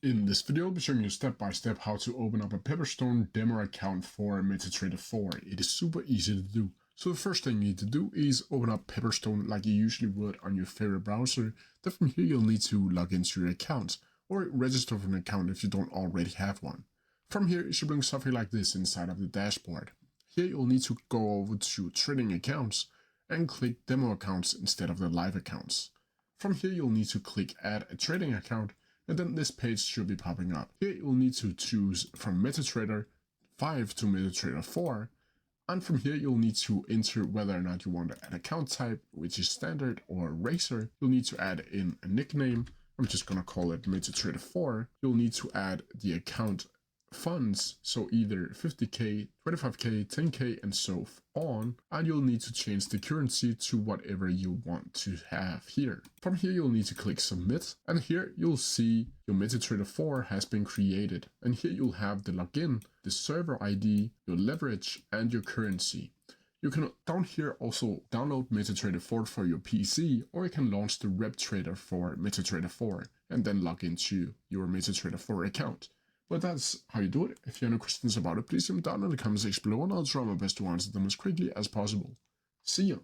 In this video, I'll be showing you step by step how to open up a Pepperstone demo account for Metatrader 4. It is super easy to do. So the first thing you need to do is open up Pepperstone like you usually would on your favorite browser. Then from here, you'll need to log into your account or register for an account if you don't already have one. From here, it should bring something like this inside of the dashboard. Here, you'll need to go over to trading accounts and click demo accounts instead of the live accounts. From here, you'll need to click add a trading account, and then this page should be popping up. Here you'll need to choose from Metatrader 5 to Metatrader 4. And from here you'll need to enter whether or not you want an account type, which is standard or racer. You'll need to add in a nickname. I'm just going to call it Metatrader 4. You'll need to add the account funds, so either 50k, 25k, 10k, and so on, and you'll need to change the currency to whatever you want to have here. From here you'll need to click submit, and here you'll see your Metatrader 4 has been created, and here you'll have the login, the server ID, your leverage, and your currency. You can down here also download Metatrader 4 for your PC, or you can launch the rep trader for Metatrader 4 and then log into your Metatrader 4 account. But that's how you do it. If you have any questions about it, please leave them down in the comment section below and I'll try my best to answer them as quickly as possible. See ya!